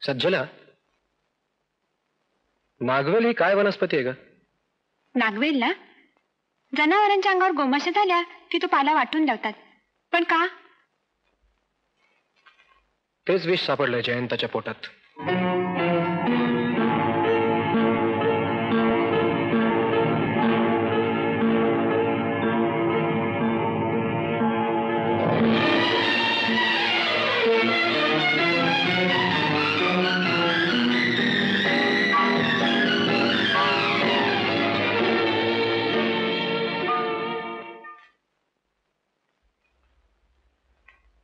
सज्जला, नागवेल ही काय वनस्पती आहे ग? नागवेल ना, जनावरांच्या अंगावर गोमाशा झाल्या की तो पाला वाटून लावतात. पण का? तेच विष सापडलंय जयंताच्या पोटात.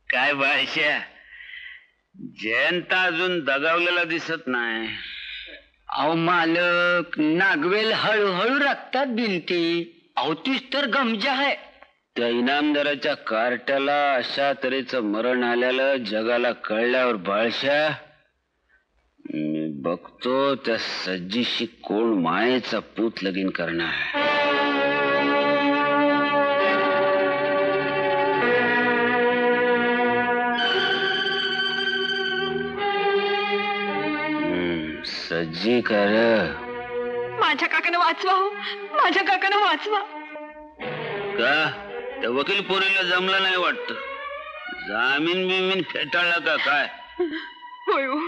काय बायशा, जयंत अजून दगावलेला दिसत नाही. अहो मालक, नागवेल हळूहळू रक्तात भिनती. अहो तीच तर गमजा आहे. त्या इनामदाराच्या कार्ट्याला अशा तऱ्हेचं मरण आल्याला जगाला कळल्यावर बाळशा, मी बघतो त्या सज्जीशी कोण मायेचा पूत लगीन करणार. सज्जी कर. माझ्या काकानं वाचवा हो, माझ्या काकानं वाचवा. का त्या वकील पोरीला जमलं नाही वाटत? जामीन बिमीन फेटाळला का काय? होय हो,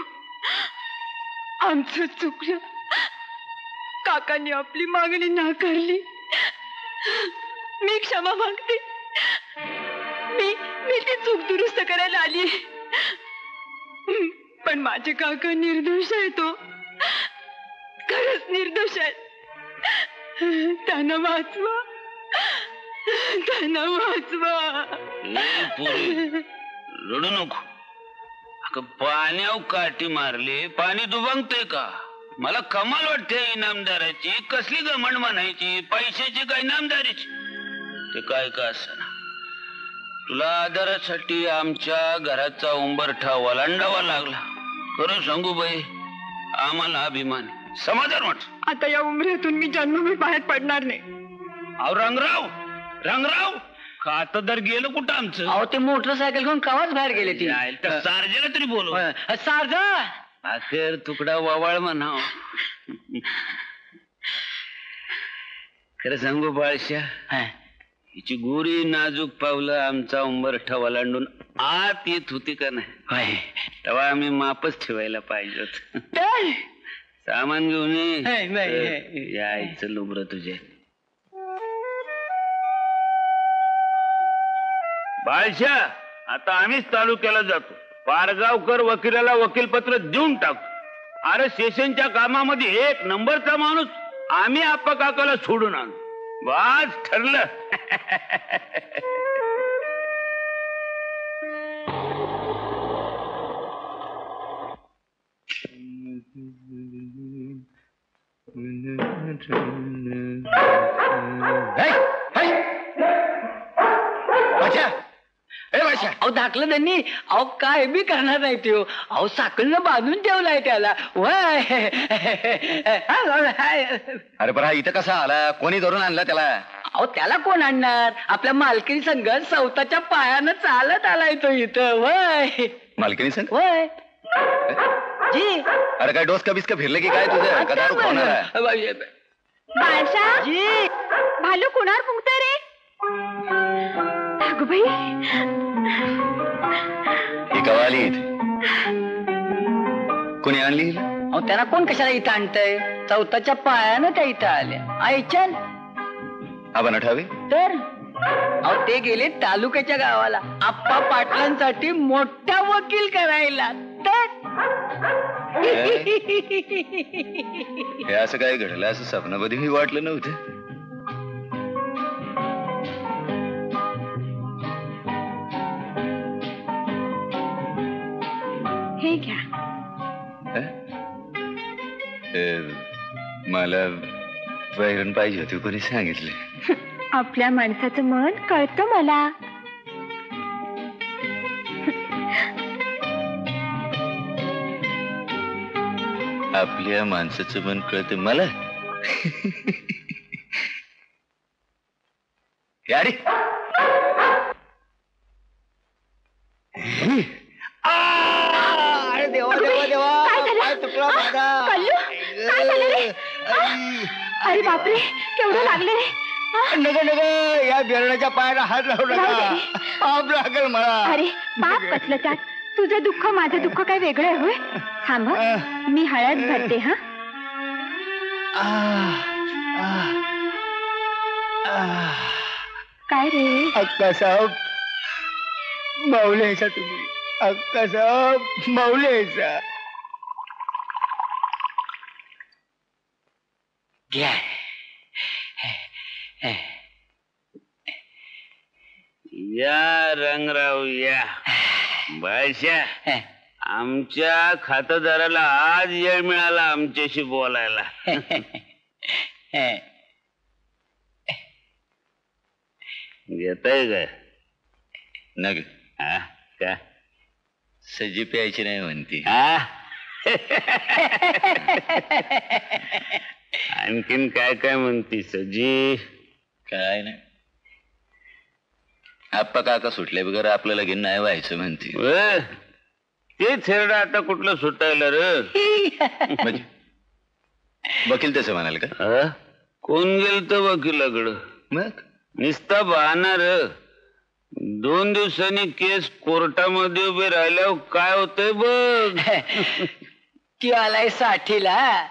आमचं चुकलं. काकांनी आपली मागणी नाकारली. मी क्षमा मागते. मी ती चूक दुरुस्त करायला आली. पण माझे काका निर्दोष आहेत तो, खरंच निर्दोष आहेत. त्यांना वाचवा, त्यांना वाचवा. रडू नको. पाण्यावर काठी मारली, पाणी दुभंगतय का? मला कमाल वाटते इनामदाराची. कसली गमंड म्हणायची, पैशाची का इनामदारीची? ते काय का असना, तुला आधारासाठी आमच्या घराचा उंबरठा वलांडावा लागला. खरं सांगू बाई, आम्हाला अभिमान, समाधान वाट. आता या उमऱ्यातून मी जन्मभर बाहेर पडणार नाही. अहो रंगराव खात तर गेलं कुठं आमचं? अहो ते मोटरसायकल घेऊन कवाच बाहेर गेले ती. सारजेला तरी बोलव. सारजा अखेर तुकडा वावाळ म्हणाव. खरं सांगू बाळशा, हिची गोरी नाजूक पावलं आमचा उंबरठा वलांडून आत येत होती का नाही? तेव्हा आम्ही मापच ठेवायला पाहिजे होत. सामान घेऊन यायचं लुबर तुझे. बाळशा, आता आम्हीच तालुक्याला जातो. पारगावकर वकिलाला वकीलपत्र देऊन टाकतो. अरे सेशनच्या कामामध्ये एक नंबरचा माणूस आम्ही आप्पा काकाला सोडून आणू. वाच ठरलं. अहो धाकलं त्यांनी. अहो काय बी करणार नाही तो. अहो साखळीनं बांधून ठेवलाय त्याला. वय अरे बरं, इथं कसा आला? कोणी धरून आणला त्याला? अहो त्याला कोण आणणार? आपल्या मालकीनी संघ सवताच्या पायानं चालत आलाय तो इथं. वय मालकीनी संघ? वय जी. अरे काय डोस का बिस्का फिरले की काय तुझं? का दारू खाणार आहे? बाळशा जी. भालू कुणावर फुंकतोय रे? अगं बाई, ही कवाली इथे कोणी आणली? अहो त्यांना कोण कशाला इथं आणतंय? चौथाच्या पायानं त्या इथं आल्या. ऐचल आबा ठावे तर अहो ते गेले तालुक्याच्या गावाला आप्पा पाटलांसाठी मोठा वकील करायला. तर हे असं काय घडलं असं स्वप्नामध्येही वाटलं नव्हतं. हे घ्या. मला वैरण पाहिजे होती, कोणी सांगितले? आपल्या माणसाचं मन कळतं मला. आपल्या माणसाचं मन कळतं मला? यारे देवा देवा देवा. तुटला माझा. कल्लू, काय झालं रे? आई. अरे बापरे, केवढं लागले रे? नग नग या बेरणाच्या पायाला हात लावू राहू नका. दे. पाप लागेल मला. अरे पाप कसलं त्यात? तुझं दुःख माझं दुःख काय वेगळं आहे होय? थांब हं. मी हळद भरते हा. काय रे? अक्का साहेब माऊलीचा तुम्ही. अक्का साहेब माऊलीचा. घ्या. या रंगराव या. बादशा, आमच्या खातेदाराला आज वेळ मिळाला आमच्याशी बोलायला. घेताय काय? नग हा का? सजी प्यायची नाही म्हणती. हा? आणखीन काय काय म्हणती सजी? काय नाही. आप्पा काका सुटल्या बगर आपल्याला लगीन नाही व्हायचं म्हणते. ते थेरडा आता कुठलं सुटायला रे? म्हणजे वकील तसं म्हणाल का? हा? कोण गेल तर वकिलाकडं? मग निस्ता बहाना र. 2 दिवसांनी केस कोर्टामध्ये उभे राहिल्यावर काय होतंय बघ. ती आलाय साठीला.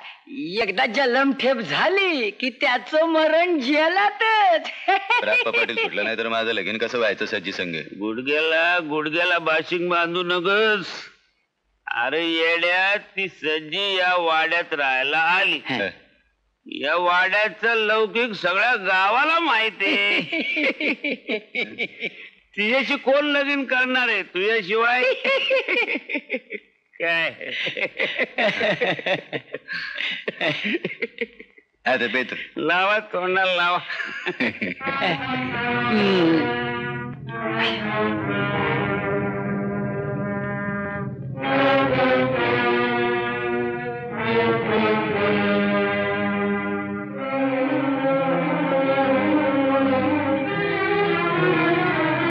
एकदा जलमठेप झाली की त्याचं मरण जेलातच. राप्पा पाटील सुटलं नाही तर माझं लगीन कसं व्हायचं सज्जी संघ? गुडघ्याला बाशिंग बांधू नगस. अरे येड्या, ती सज्जी या वाड्यात राहायला आली. या वाड्याचं लौकिक सगळ्या गावाला माहितीये. तिच्याशी कोण लगीन करणार आहे तुझ्याशिवाय? काय आता बेत लावा तोंडाला लावा.